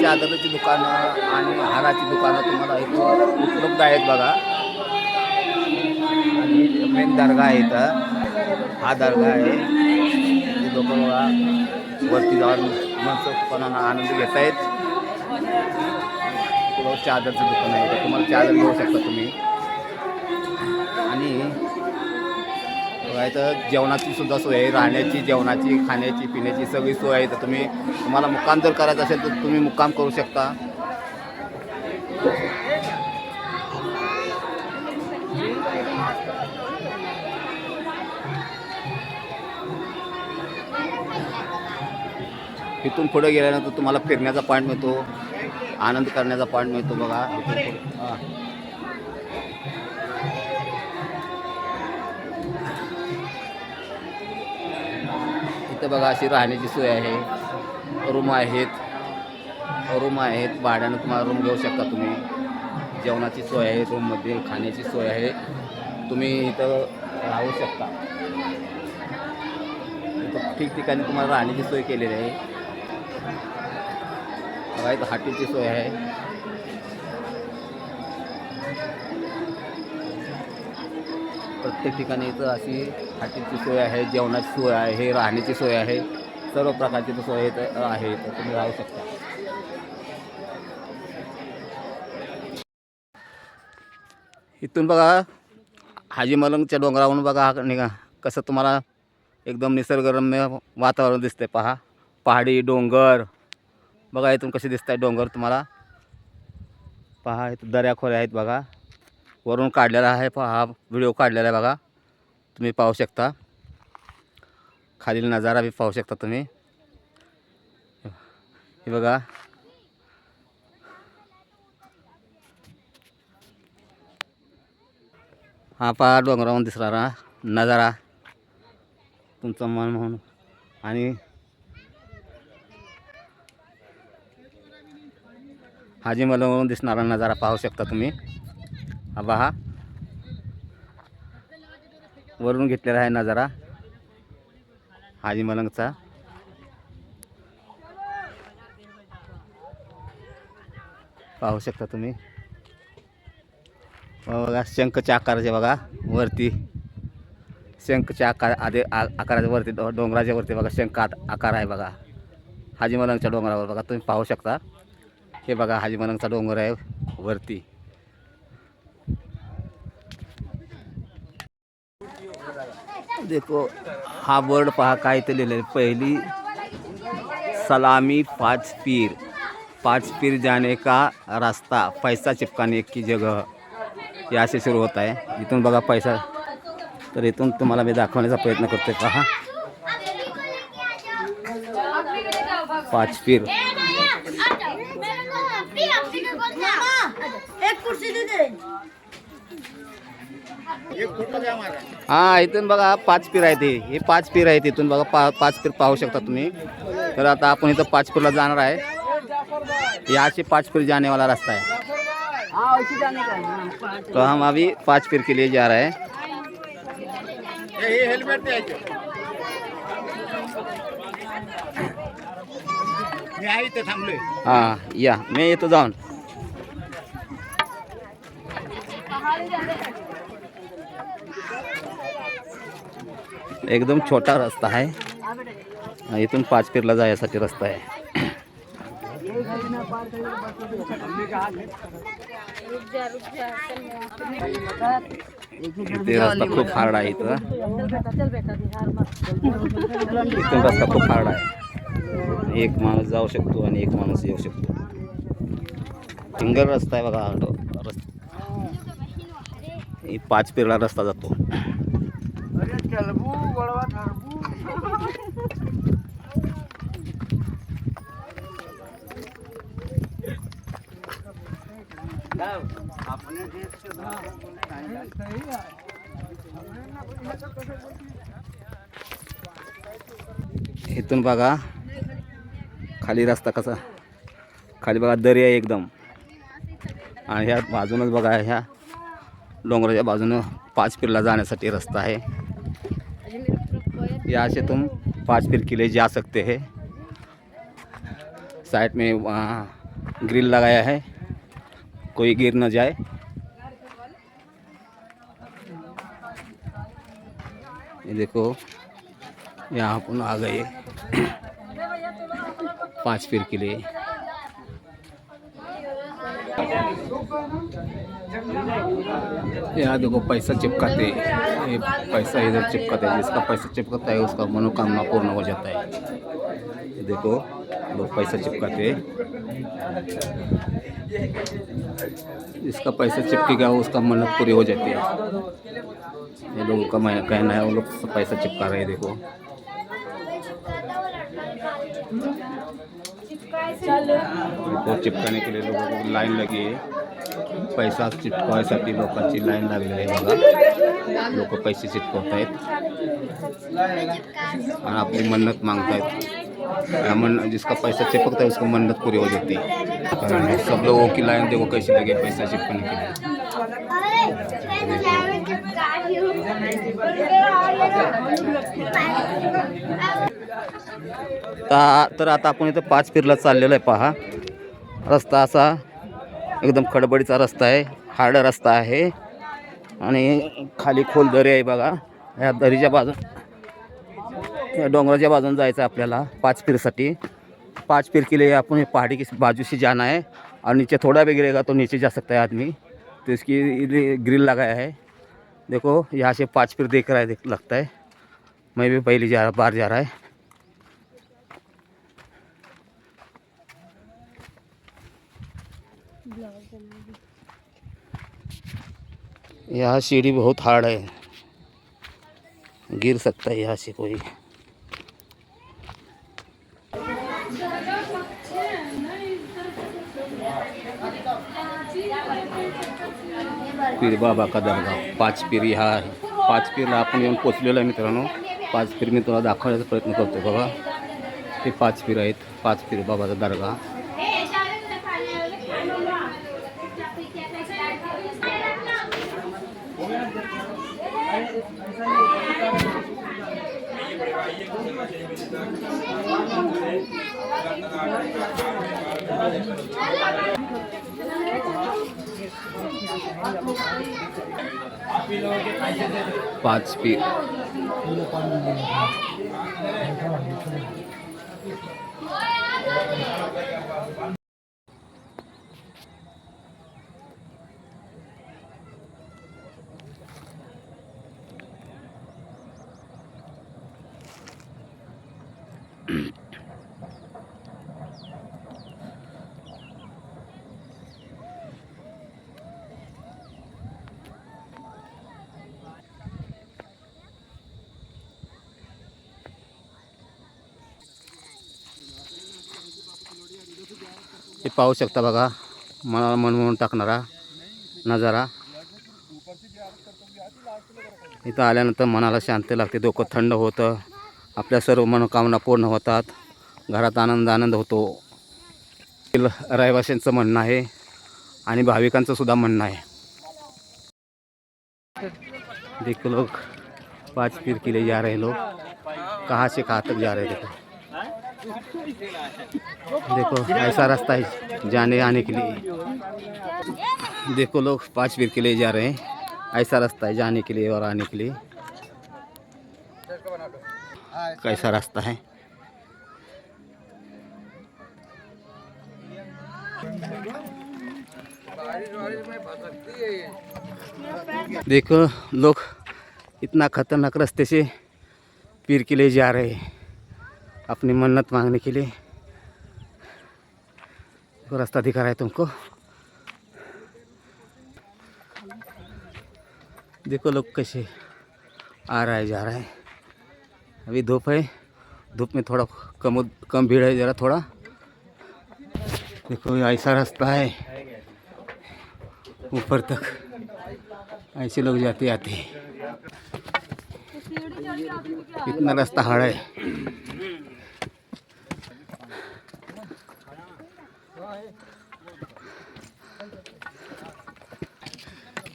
चादरची दुकानं आणि हाराची दुकानं तुम्हाला इथं उपलब्ध आहेत बघा. आणि मेन दर्गा आहे इथं, हा दर्गा आहे. लोक बघा वरती जाऊन मनसोक्तपणानं आनंद घेत आहेत. चादरचं दुकान आहे तर तुम्हाला चादर घेऊ शकता तुम्ही. आणि बघा इथं जेवणाची सुद्धा सोय आहे, राहण्याची, जेवणाची, खाण्याची, पिण्याची सगळी सोय आहे. तर तुम्हाला मुक्काम जर करायचा असेल तर तुम्ही मुक्काम करू शकता. इथून पुढे गेल्यानंतर तुम्हाला फिरण्याचा पॉईंट मिळतो, आनंद करण्याचा पॉईंट मिळतो बघा. इथं बघा अशी राहण्याची सोय आहे, रूम आहेत भाड्यानं तुम्हाला रूम घेऊ शकता तुम्ही. जेवणाची सोय आहे, रूममध्ये खाण्याची सोय आहे, तुम्ही इथं राहू शकता. इथं ठिकठिकाणी तुम्हाला राहण्याची सोय केलेली आहे बघा. इथं हॉटेलची सोय आहे. प्रत्येक ठिकाणी इथं अशी हॉटेलची सोय आहे, जेवणाची सोय आहे, राहण्याची सोय आहे, सर्व प्रकारची सोय इथं आहे. तर तुम्ही राहू शकता. इथून बघा हाजी मलंगच्या डोंगरावरून बघा निघा कसं तुम्हाला एकदम निसर्गरम्य वातावरण दिसतंय. पहा पहाडी डोंगर बघा, इथून कसे दिसत आहेत डोंगर तुम्हाला. पहा इथं दऱ्याखोऱ्या आहेत बघा, वरून काढलेला आहे. पहा व्हिडिओ काढलेला आहे बघा, तुम्ही पाहू शकता. खालील नजारा बी पाहू शकता तुम्ही. हे बघा हा पहा डोंगरावरून दिसणारा नजारा तुमचं मन म्हणून. आणि हाजी मलंगवरून दिसणारा नजारा पाहू शकता तुम्ही. हा पहा वरून घेतलेला आहे नजारा हाजी मलंगचा. पाहू शकता तुम्ही. बघा शंखच्या आकाराचे बघा वरती, शंखच्या आकाराच्या वरती डोंगराच्या वरती बघा शंख आकार आहे बघा हाजी मलंगच्या डोंगरावर. बघा तुम्ही पाहू शकता. हे बघा हाजी मलंगचा डोंगर आहे वरती. देखो हा बोर्ड पहा काय इथे लिहिलेलं आहे, पहिली सलामी 5 पीर जाने का रास्ता, पैसा चिपकाने की जगह, हे असे सुरू होत आहे. इथून बघा पैसा, तर इथून तुम्हाला मी दाखवण्याचा प्रयत्न करतोय. पहा 5 पीर. हा इथून बघा 5 पीर आहेत. हे 5 पीर आहेत. इथून बघा 5 पीर पाहू शकता तुम्ही. तर आता आपण इथं 5 पीरला जाणार आहे. यहाँ से 5 पीर जाने वाला रास्ता है. तो हम अभी 5 पीर के लिए जा रहे हैं. हाँ या मैं येतो जाऊन. एकदम छोटा रस्ता आहे. इथून 5 पीरला जायसाठी रस्ता आहे. इथे रस्ता खूप हार्ड आहे. इथून रस्ता खूप हार्ड आहे. एक माणूस जाऊ शकतो आणि एक माणूस येऊ शकतो. सिंगल रस्ता आहे बघा. रस्ता 5 पीरला रस्ता जातो. इथून बघा खाली रस्ता कसा, खाली बघा दरी आहे एकदम. आणि ह्या बाजूनच बघा ह्या डोंगराच्या बाजूनं 5 पीरला जाण्यासाठी रस्ता है। यहाँ से तुम 5 पीर के लिए जा सकते हैं। साइड में वहाँ ग्रिल लगाया है, कोई गिर न जाए। ये देखो यहाँ अपन आ गए 5 फिर के लिए। यहाँ देखो पैसा चिपकाते, ये पैसा इधर चिपकाते है, जिसका पैसा चिपकता है उसका मनोकामना पूर्ण हो जाता है। ये देखो लोग पैसा चिपकाते, जिसका पैसा चिपकेगा उसका मन्नत पूरी हो जाती है। ये लोगों का कहना है, वो लोग पैसा चिपका रहे हैं। देखो चिपकाने के लिए लोगों को लाइन लगी है, पैसा चिटकवायसाठी लोकांची लाईन लागलेली आहे बघा। लोक पैसे चिटकवत आहेत आणि आपली मन्नत मांगतायत। जिसका पैसा चिपकता है उसको मन्नत पूरी हो जाती है। सब लोगों की लाइन देखो कैसी लगी पैसा चिपकने के लिए। तर आता आपण इथं 5 फिरला चाललेलो आहे पहा। रस्ता असा एकदम खडबडीचा रस्ता आहे, हार्ड रस्ता आहे आणि खाली खोल दरी आहे बघा। या दरीच्या बाजून, या डोंगराच्या बाजून जायचं आपल्याला 5 फिरसाठी। 5 फिर के लिए आपको ये पहाड़ी की बाजू से जाना है और नीचे थोड़ा भी गिरेगा तो नीचे जा सकता है आदमी। तो इसकी ग्रिल लगाया है। देखो यहाँ से 5 फिर देख रहा है, लगता है मैं भी पहली बार जा रहा है। यहाँ सीढ़ी बहुत हार्ड है, गिर सकता है यहाँ से कोई। पीर बाबा का दरगाह 5 पीर हा आहे। 5 पीरला आपण येऊन पोचलेलो आहे मित्रांनो। 5 पीर मी तुला दाखवण्याचा प्रयत्न करतो बघा। हे 5 पीर आहेत, 5 पीर बाबाचा दरगाह। पाँच पीर हे पाहू शकता बघा, मनाला मनमोहून टाकणारा नजारा। इथं आल्यानंतर मनाला शांती लागते, डोकं थंड होतं, आपल्या सर्व मनोकामना पूर्ण होतात, घरात आनंद होतो। रहिवाशांचं म्हणणं आहे आणि भाविकांचं सुद्धा म्हणणं आहे। देखो लोग 5 पीर के लिए जा रहे हैं, लोग कहाँ से कहाँ तक जा रहे हैं। देखो ऐसा रास्ता है जाने आने के लिए। देखो लोग 5 पीर के लिए जा रहे हैं, ऐसा रास्ता है जाने के लिए और आने के लिए। कैसा रास्ता है। देखो लोग इतना खतरनाक रास्ते से पीर के लिए जा रहे हैं अपनी मन्नत मांगने के लिए। तो रास्ता दिखा रहा है तुमको। देखो लोग कैसे आ रहा है जा रहा है। अभी धूप है, धूप में थोड़ा कम भीड़ है, ज़रा थोड़ा। देखो ऐसा रास्ता है ऊपर तक, ऐसे लोग जाते आते हैं। इतना रास्ता हार्ड है।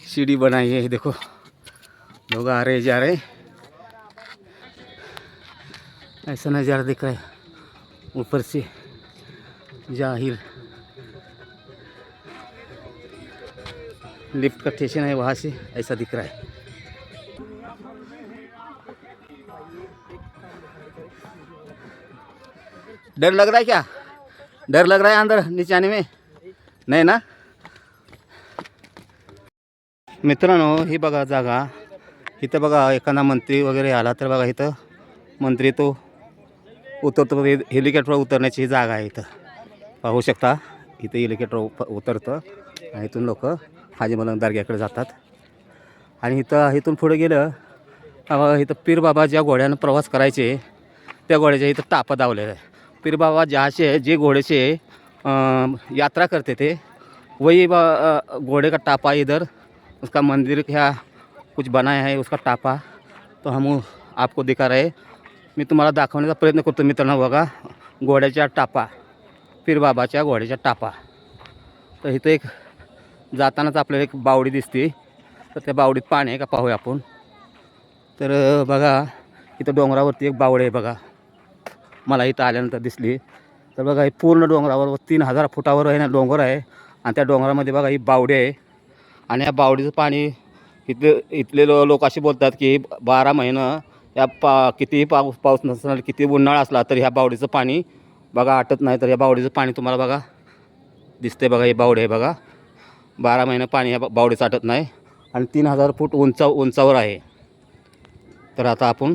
सीढ़ी बनाई है, देखो लोग आ रहे जा रहे, ऐसा नज़ारा दिख रहा है ऊपर से जाहिर लिफ्ट का स्टेशन है, वहाँ से ऐसा दिख रहा है। डर लग रहा है क्या? डर लग रहा है अंदर नीचे आने में? नाही ना मित्रांनो, ही बघा जागा, इथं बघा एखादा मंत्री वगैरे आला तर बघा इथं मंत्री तो उतरतो, हेलिकॉप्टर उतरण्याची जागा आहे इथं, पाहू शकता. इथं हेलिकॉप्टर उतरतं आणि इथून लोक हाजी मलंग दर्ग्याकडे जातात. आणि इथून पुढे गेलं इथं पीर बाबा ज्या घोड्यानं प्रवास करायचे त्या घोड्याच्या इथं टापा दावलेला आहे. पीर बाबा जे घोड़े से यात्रा करते थे वही घोड़े का टापा इधर उसका मंदिर क्या कुछ बनाया है, उसका टापा तो हम आपको दिखा रहे. मी तुम्हाला दाखवण्याचा प्रयत्न करतो मित्रांनो. बघा घोड्याचा टापा, पीर बाबाच्या घोड्याचा टापा. तर इथं एक जातानाच आपल्याला एक बावडी दिसते, तर त्या बावडीत पाणी आहे का पाहूया आपण. तर बघा इथं डोंगरावरती एक बावडी आहे बघा, मला इथं आल्यानंतर दिसली. तर बघा ही पूर्ण डोंगरावर 3000 फुटावर आहे ना डोंगर आहे, आणि त्या डोंगरामध्ये बघा ही बावडी आहे. आणि या बावडीचं पाणी इथले लोक असे बोलतात की 12 महिनं या कितीही पाऊस नसणार, किती उन्हाळा असला तरी ह्या बावडीचं पाणी बघा आटत नाही. तर या बावडीचं पाणी तुम्हाला बघा दिसते बघा, ही बावडी आहे बघा, 12 महिने पाणी ह्या बावडीचं आटत नाही आणि 3000 फूट उंचावर आहे. तर आता आपण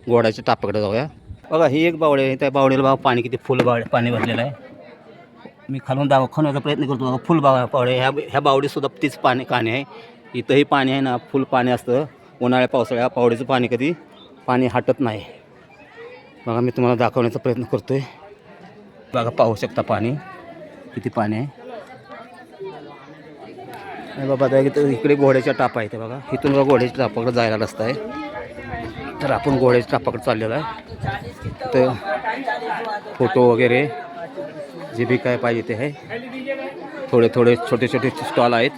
घोड्याच्या टापाकडे जाऊया. बघा ही एक बावडी आहे, त्या बावडीला बघा पाणी किती फुल पाणी भरलेलं आहे. मी खालून दाखवण्याचा प्रयत्न करतो बघा, फुल बावडी ह्या बावडीसुद्धा तीच पाणी आहे. इथंही पाणी आहे ना, फुल पाणी असतं उन्हाळ्या पावसाळ्या. बावडीचं पाणी कधी पाणी हटत नाही. बघा मी तुम्हाला दाखवण्याचा प्रयत्न करतो आहे. बघा पाहू शकता पाणी किती पाणी आहे. आणि बाबा इकडे घोड्याच्या टापा आहे ते बघा, इथून बघा घोड्याच्या टापाकडे जायला रस्ता आहे. तर आपण घोड्याच्या टापाकडे चाललेलो आहे. तर फोटो वगैरे जे भी काय पाहिजे ते आहे. थोडे छोटे स्टॉल आहेत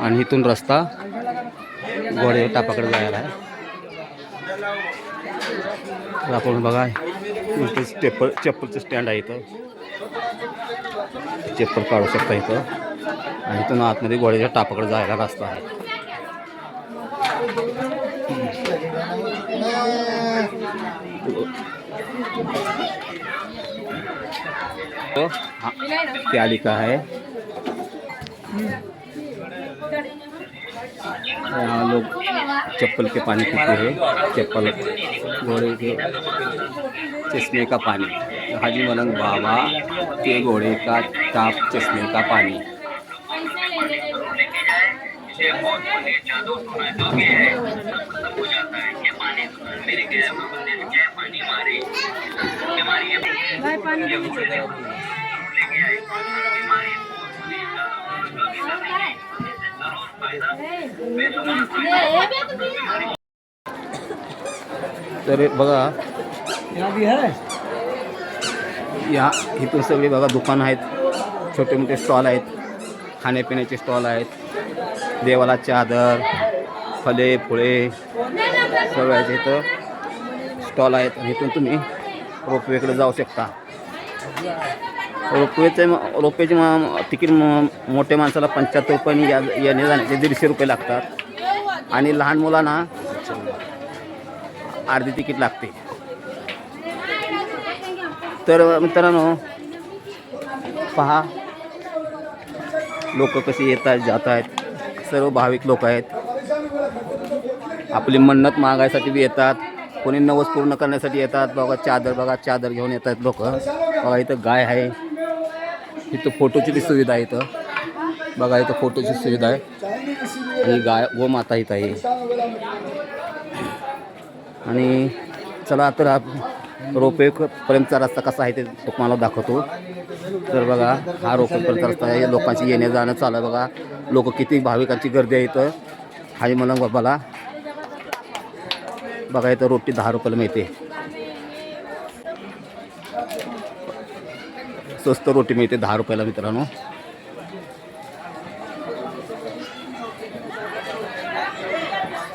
आणि इथून रस्ता घोड्याच्या टापाकडे जायला आहे. तर आपण बघा इथे चप्पलचं स्टँड आहे, इथं चप्पल काढू शकता इथं. आणि इथून आतमध्ये घोड्याच्या टापाकडे जायला रस्ता आहे. क्या लिखा है यहाँ लोग चप्पल के पानी पीते हैं, चप्पल घोड़े के चश्मे का पानी, हाजी मलंग बाबा के घोड़े का टाप चश्मे का पानी. तर बघा या इथून सगळे बघा दुकान आहेत, छोटे मोठे स्टॉल आहेत, खाण्यापिण्याचे स्टॉल आहेत, देवाला चादर फळे फुळे सगळ्याचे इथं स्टॉल आहेत. आणि इथून तुम्ही रोपवेकडे जाऊ शकता. रोपवेचे तिकीट मोठ्या माणसाला 75 रुपये येणे जाण्याचे 150 रुपये लागतात, आणि लहान मुलांना अर्धी तिकीट लागते. तर मित्रांनो पहा लोक कशी येतात जात आहेत, सर्व भाविक लोक आहेत. आपली मन्नत मागायसाठी बी येतात, कोणी नवस पूर्ण करण्यासाठी येतात. बघा चादर घेऊन येतात लोक. बघा इथं गाय आहे, इथं फोटोची बी सुविधा आहे. इथं बघा इथं फोटोची सुविधा आहे, आणि गोमाता इथं आहे. आणि चला तर रोपवेपर्यंतचा रस्ता कसा आहे ते तुम्हाला दाखवतो. तर बघा हा रोपवेपर्यंतचा रस्ता आहे, लोकांची येणे जाणं चालू आहे. बघा लोक किती भाविकांची गर्दी आहे इथं हाजी मलंग बाबाला. बघा इथं रोटी 10 रुपयाला मिळते, स्वस्त रोटी मिळते 10 रुपयाला मित्रांनो.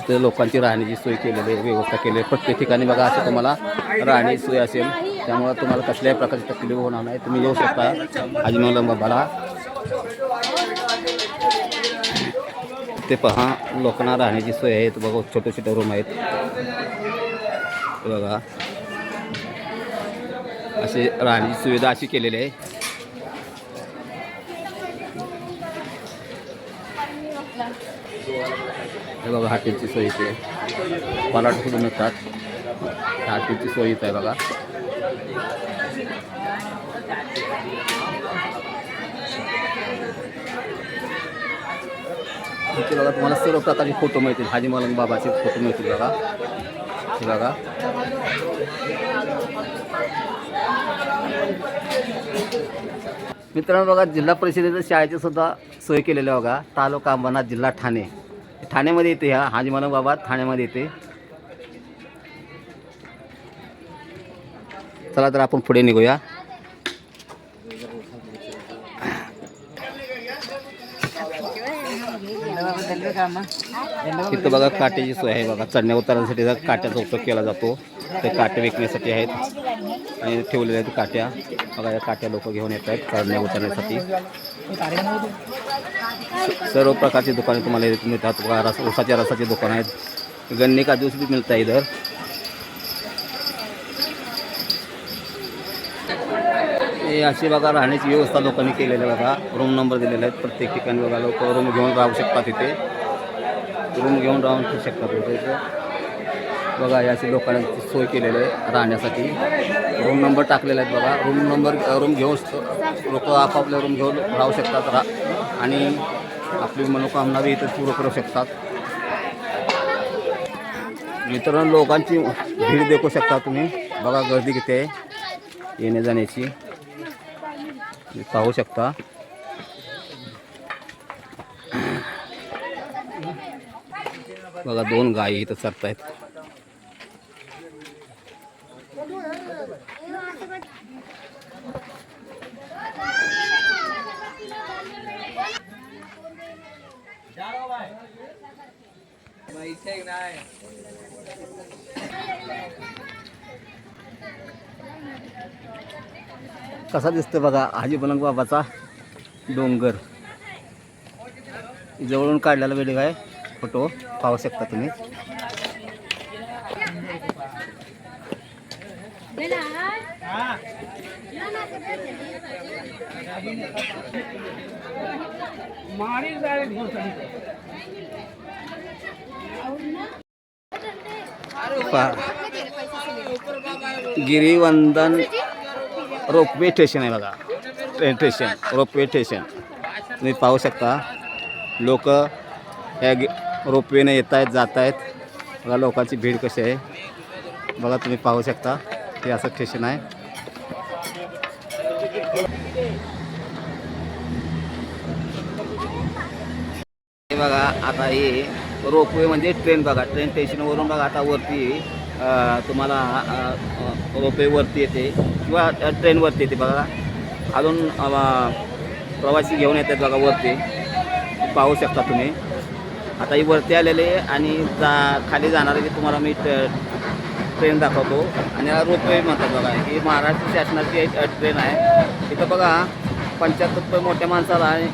तर लोकांची राहण्याची सोय केलेली आहे, व्यवस्था केली आहे प्रत्येक ठिकाणी. बघा असं तुम्हाला राहण्याची सोय असेल, त्यामुळे तुम्हाला कसल्याही प्रकारची तकलीफ होणार नाही. तुम्ही येऊ शकता हाजी मलंग बाबाला. इथे पहा लोकांना राहण्याची सोय आहे. बघा छोटे छोटे रूम आहेत बघा. अशी राहण्याची सुविधा अशी केलेली आहे. हे बघा हॉटेलची सोय इथे पराठे सुद्धा मिळतात. हॉटेलची सोय इथे आहे बघा. इथे बघा तुम्हाला सर्व प्रकारचे फोटो मिळतील. हाजी मलंग बाबाचे फोटो मिळतील बघा. हे बघा मित्रांनो बघा जिल्हा परिषदेच्या शाळेची सुद्धा सोय केलेली आहे बघा. तालुका अंबरनाथ जिल्हा ठाणे. ठाण्यामध्ये येते. ह्या हाजी मलंग बाबा ठाण्यामध्ये येते. चला तर आपण पुढे निघूया. इथं बघा काट्याची सोय आहे बघा. चढण्या उतरण्यासाठी काट्याचा उपयोग केला जातो. ते काटे विकण्यासाठी आहेत आणि ठेवलेले आहेत काट्या बघा. या काट्या लोक घेऊन येत आहेत चढण्या उतरण्यासाठी. सर्व प्रकारची दुकाने तुम्हाला इथे मिळतात बघा. उसाच्या रसाची दुकान आहेत. गन्ने का ज्यूस भी मिळतं इधर. हे अशी बघा राहण्याची व्यवस्था लोकांनी केलेली आहे बघा. रूम नंबर दिलेले आहेत प्रत्येक ठिकाणी बघा. लोक रूम घेऊन राहू शकतात. इथे रूम घेऊन राहून शकतात इथे बघा. अशी लोकांची सोय केलेली आहे राहण्यासाठी. रूम नंबर टाकलेले आहेत बघा. रूम घेऊन लोक आपापले रूम घेऊन राहू शकतात आणि आपली मनोकामना बी इथे पूर्ण करू शकतात. मित्रांनो लोकांची भीड देखू शकता तुम्ही बघा. गर्दी किती आहे येण्या जाण्याची पाहू शकता. बघा 2 गायी इथं चरतायत. कसा दिसतोय बघा हाजी मलंग बाबाचा डोंगर. जवळून काढलेला व्हिडिओ आहे. फोटो पाहू शकता तुम्ही. गिरीवंदन रोपवे स्टेशन आहे बघा. ट्रेन स्टेशन रोपवे स्टेशन तुम्ही पाहू शकता. लोक या रोपवेने येत आहेत जात आहेत बघा. लोकांची भीड कशी आहे बघा. तुम्ही पाहू शकता. हे असं स्टेशन आहे. हे बघा आता हे रोपवे म्हणजे ट्रेन बघा. ट्रेन स्टेशनवरून बघा आता वरती तुम्हाला रोपवे वरती येते किंवा ट्रेनवरती येते बघा. अजून प्रवासी घेऊन येतात बघा वरती पाहू शकता तुम्ही. आता ही वरती आलेले आणि खाली जाणारे तुम्हाला मी ट्रेन दाखवतो आणि याला रोपवे म्हणतात बघा. ही महाराष्ट्र शासनाची एक ट्रेन आहे. इथं बघा 75 रुपये मोठ्या माणसाला आहे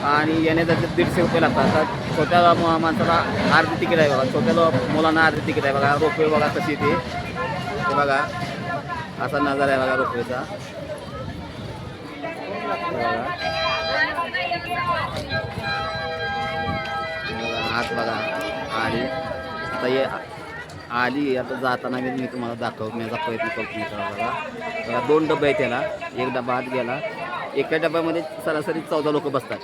आणि येण्यासाठी 150 रुपये लागतात. तर छोट्या माणसाला अर्धी तिकीट आहे बघा. छोट्या मुलांना अर्धी तिकीट आहे बघा. रोपवे बघा कशी ते बघा. असा नजारा आहे बघा रोपवेचा आत बघा. आणि आता ये आली आता जाताना मी तुम्हाला दाखवण्याचा प्रयत्न करतो मित्रांनो बघा. 2 डबे आहेत त्याला. एक डबा आत गेला. एका डब्यामध्ये सरासरी 14 लोक बसतात.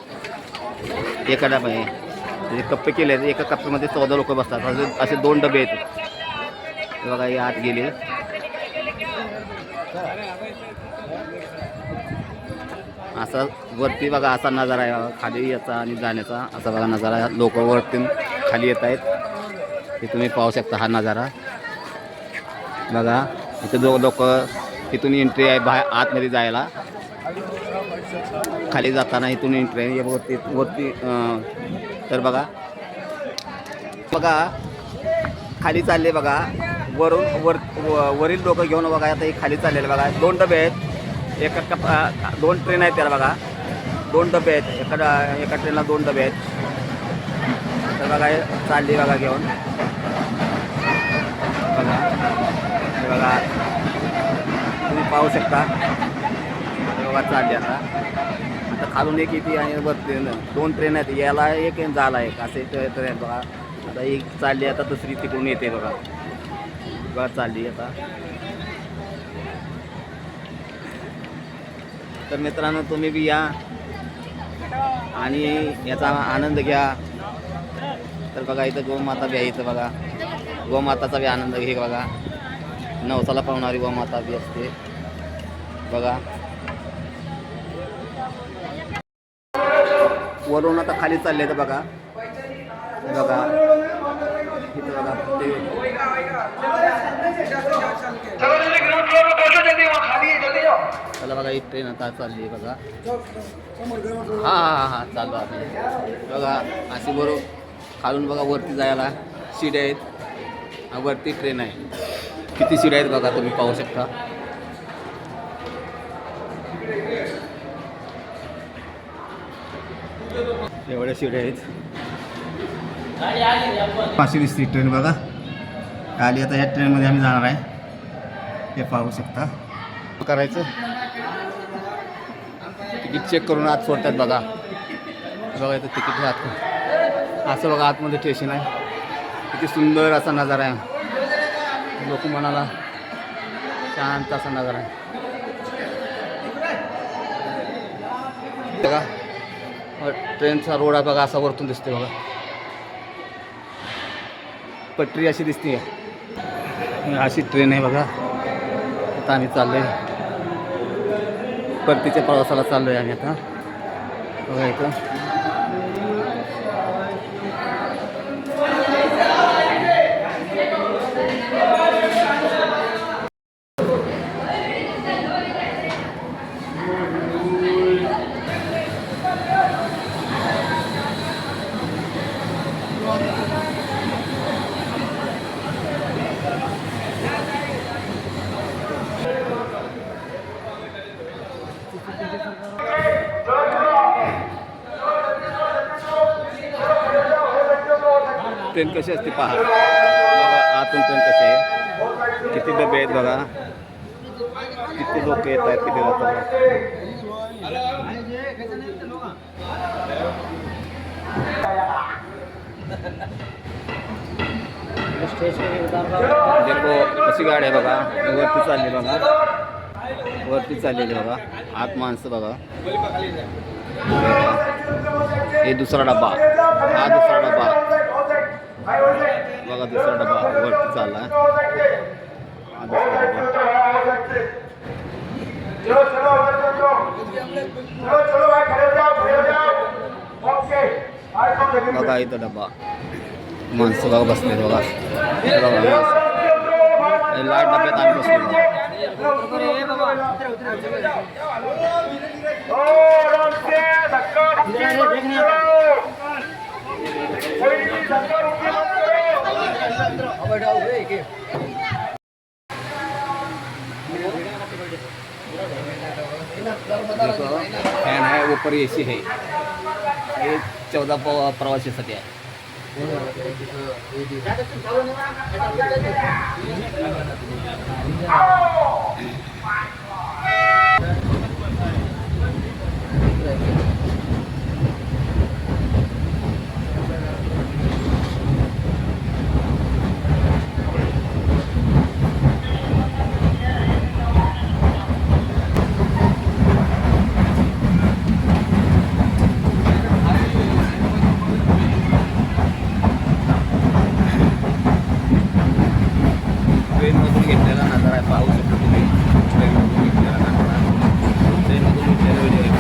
एका डबा आहे म्हणजे कप्पे केले आहेत. एका कप्प्यामध्ये 14 लोक बसतात. असे 2 डबे आहेत बघा. हे आत गेले. असा वरती बघा असा नजारा आहे बघा. खाली याचा आणि जाण्याचा असा बघा नजारा. लोक वरती खाली येत आहेत. हे तुम्ही पाहू शकता हा नजारा बघा. इथे लोक इथून एंट्री आहे बाहेर आतमध्ये जायला. खाली जाताना इथून एंट्री आहे वरती तर बघा खाली चालले बघा. वरील लोक घेऊन बघा आता हे खाली चाललेले बघा. 2 डबे आहेत. एका 2 ट्रेन आहेत त्याला बघा. 2 डबे आहेत. एका ट्रेनला 2 डबे आहेत. बघा हे चालली बघा घेऊन बघा हे बघा तुम्ही पाहू शकता हे बघा चालली आता खालून एक येते आणि वरती 2 ट्रेन आहेत याला एक झाला एक असे ट्रेन बघा आता एक चालली आता दुसरी तिकडून येते बघा बघा चालली आता तर मित्रांनो तुम्ही बी या आणि याचा आनंद घ्या तर बघा इथं गोमाता बी आहे इथं बघा गोमाताचा बी आनंद घे बघा नवसाला पावणारी गोमाता बी असते बघा वरून आता खाली चालले तर बघा बघा इथं बघा ते चला बघा ही ट्रेन आता चालली आहे बघा हां चालू आहे बघा अशी बरोबर खालून बघा वरती जायला शिड्या आहेत वरती ट्रेन आहे किती शिड्या आहेत बघा तुम्ही पाहू शकता एवढ्या शिड्या आहेत पाचशे दिसते ट्रेन बघा आली आता या ट्रेनमध्ये आम्ही जाणार आहे हे पाहू शकता करायचं तिकीट चेक करून आत सोडतात बघा बघा इथं तिकीट आत असं बघा आतमध्ये स्टेशन आहे किती सुंदर असा नजारा आहे लोक मनाला शांत असा नजारा आहे बघा ट्रेनचा रोड आहे बघा असा वरतून दिसते बघा पटरी अशी दिसते अशी ट्रेन आहे बघा आता आम्ही चाललोय परतीच्या प्रवासाला चाललोय आम्ही आता बघा इथं ट्रेन कशी असते पहा बघा आतून ट्रेन कशी आहे किती डबे आहेत बघा किती लोक येत आहेत किती जातात देखो कशी गाडी आहे बघा वरती चालली बघा वरती चाललेली बघा आत माणसं बघा हे दुसरा डबा हा दुसरा डबा बघा दुसरा डबा वरती चालला हा दुसरा डबा बघा इथं डबा माणसं बघा बसले बघा लाट डब्यात आम्ही बसलो फॅन है ऊपर एसी है ये 14 प्रवासीसाठी आहे ट्रेनमधून घेतलेला नजारा आहे पाहू शकतो तुम्ही ट्रेनमधून घेतलेला नजारा ट्रेनमधून घेतलेला व्हिडिओ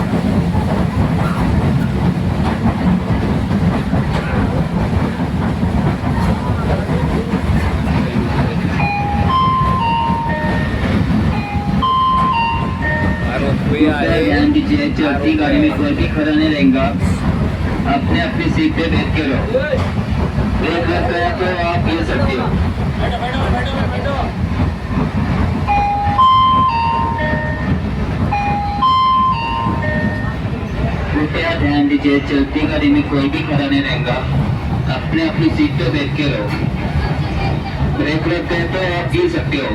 ध्यान दीजिए चलती गाड़ी में कोई भी खड़ा नहीं रहेगा अपने अपनी सीट पे बैठ के रहो ब्रेक लग गया तो आप गिर सकते हो कृपया ध्यान दीजिए चलती गाड़ी में कोई भी खड़ा नहीं रहेगा अपने अपनी सीट पे बैठ के रहो। ब्रेक लगते हैं तो आप गिर सकते हो।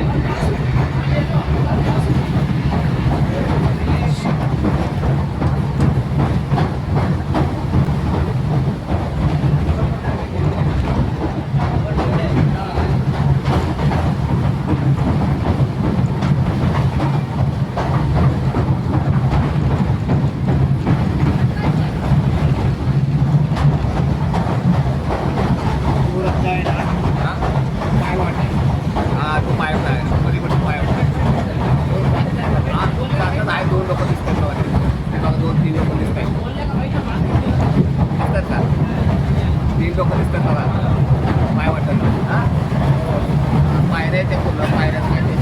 हा तू पाय कधी पण पाय चांगलं आहे. 2 लोक दिसतात बघा ते बघा 2-3 लोक दिसतात का 3 लोक दिसतात बघा पाय वाटत पायऱ्या ते पूर्ण पायऱ्या पायऱ्या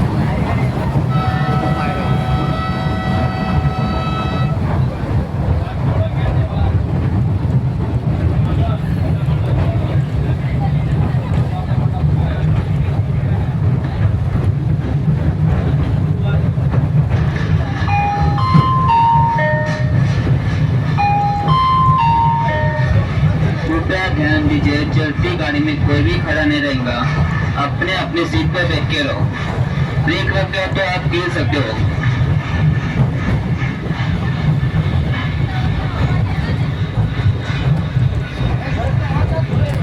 कृपया ध्यान दीजिए, चलती गाड़ी में कोई भी खड़ा नहीं रहेगा। अपने अपनी सीट पे बैठ के रहो। ब्रेक लगते हो तो आप गिर सकते हो।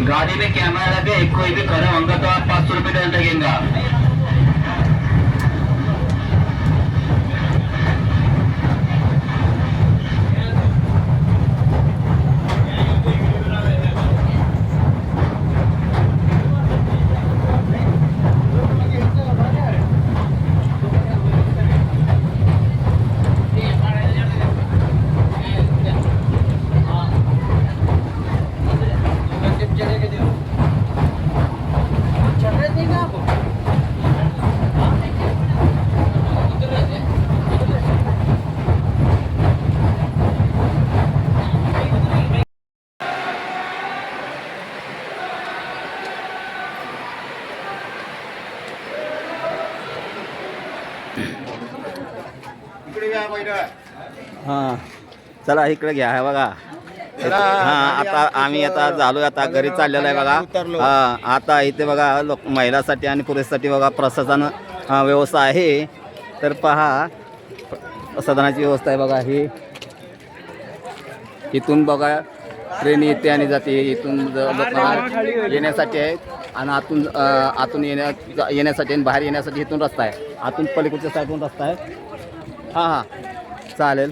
गाड़ी में कैमरा लगे, कोई भी खड़ा होगा तो आप 500 रुपये दंड लगेगा। हां चला इकडे घ्या हे बघा हां आता आम्ही आता झालो आता घरी चाललेलो आहे बघा हां आता इथे बघा लोक महिलांसाठी आणि पुरुषासाठी बघा प्रसाधन व्यवस्था आहे तर पहा प्रसाधनाची व्यवस्था आहे बघा ही इथून बघा ट्रेन येते आणि जाते इथून लोकांना येण्यासाठी आहे आणि आतून येण्यासाठी आणि बाहेर येण्यासाठी इथून रस्ता आहे आतून पलीकडच्या साईडून रस्ता आहे हां हां चालेल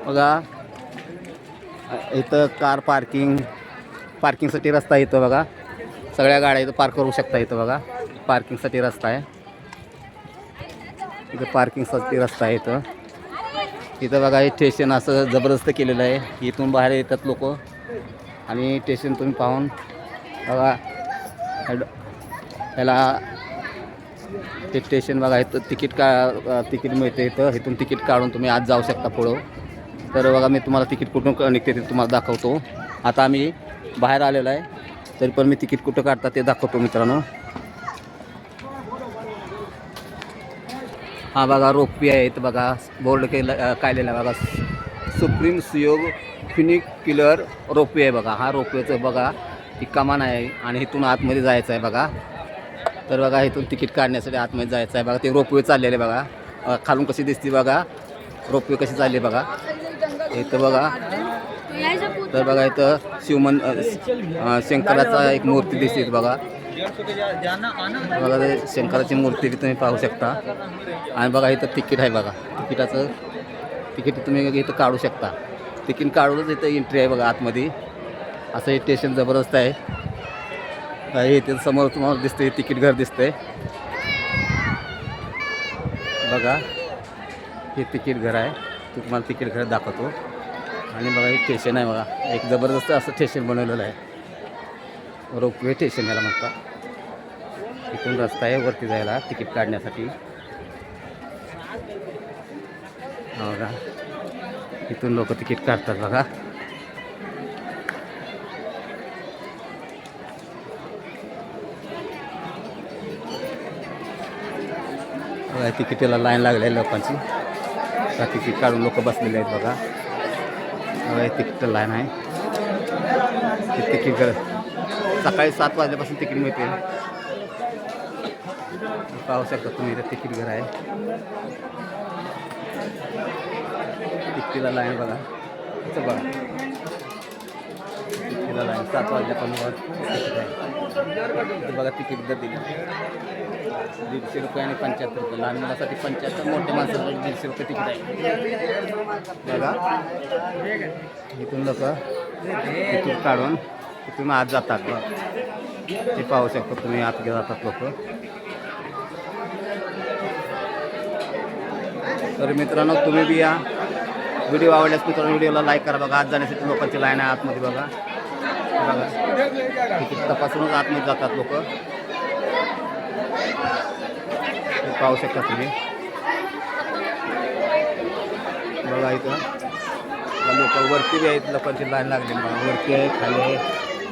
बघा इथं कार पार्किंगसाठी रस्ता आहे इथं बघा सगळ्या गाड्या इथं पार्क करू शकता इथं बघा पार्किंगसाठी रस्ता आहे इथं पार्किंगसाठी रस्ता आहे इथं बघा हे स्टेशन असं जबरदस्त केलेलं आहे इथून बाहेर येतात लोक आणि स्टेशन तुम्ही पाहून बघा ह्याला ते स्टेशन बघा इथं तिकीट मिळते इथून तिकीट काढून तुम्ही आज जाऊ शकता पुढं तर बघा मी तुम्हाला तिकीट कुठून निघते ते तुम्हाला दाखवतो आता आम्ही बाहेर आलेलो आहे तरी पण मी तिकीट कुठं काढता ते दाखवतो मित्रांनो हा बघा रोपवे आहे इथं बघा बोर्ड काढलेला आहे बघा सुप्रीम सुयोग फ्युनिक्युलर रोपवे आहे बघा हा रोपवेचं बघा ही कमान आहे आणि इथून आतमध्ये जायचं आहे बघा तर बघा इथून तिकीट काढण्यासाठी आतमध्ये जायचं आहे बघा ते रोपवे चाललेले बघा खालून कशी दिसते बघा रोपवे कशी चालली बघा इथं बघा तर बघा इथं शंकराचा एक मूर्ती दिसते बघा बघा ते शंकराची मूर्ती तुम्ही पाहू शकता आणि बघा इथं तिकीट आहे बघा तिकीट तुम्ही इथं काढू शकता तिकीट काढूनच इथं एंट्री आहे बघा आतमध्ये असं हे स्टेशन जबरदस्त आहे इथे समोर तुम्हाला दिसते तिकीट घर दिसतंय बघा हे तिकीट घर आहे तुम्हाला तिकीट घर दाखवतो आणि बघा हे स्टेशन आहे बघा एक जबरदस्त असं स्टेशन बनवलेलं आहे रोपवे स्टेशन याला म्हणतात इथून रस्ता आहे वरती जायला तिकीट काढण्यासाठी बघा इथून लोक तिकीट काढतात बघा तिकीटाला लाईन लागली आहे लोकांची तिकीट काढून लोक बसलेले आहेत बघा बघा तिकीट लाईन आहे. हे तिकीट घर सकाळी 7 वाजल्यापासून तिकीट मिळते. पाहू शकता तुम्ही इथं तिकीट घर आहे. तिकीटला लाईन बघा. इथं बघा तिकीटला लाईन 7 वाजल्यापासून तिकीट आहे. इथं बघा तिकीट दर दिलं 150 रुपये आणि 75 रुपये. लहान मुलासाठी 75, मोठ्या माणसासाठी 150 रुपये तिकीट आहे. बघा इथून लोक तिकीट काढून इथून आत जातात. ते पाहू शकता तुम्ही आत जातात लोक. तर मित्रांनो तुम्ही बी या. व्हिडिओ आवडल्यास मित्रांनो व्हिडिओला लाईक करा. बघा आत जाण्यासाठी लोकांची लाईन आहे आतमध्ये. बघा बघा तिकीट तपासूनच आतमध्ये जातात लोक. पाहू शकता तुम्ही. बघा इथं लोक वरती बी आहेत. लोकांची लाईन लागली बघा. वरती आहे खाली आहे.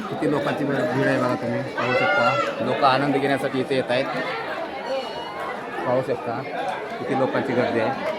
किती लोकांची भीड आहे बघा तुम्ही पाहू शकता. लोक आनंद घेण्यासाठी इथे येत आहेत. पाहू शकता किती लोकांची गर्दी आहे.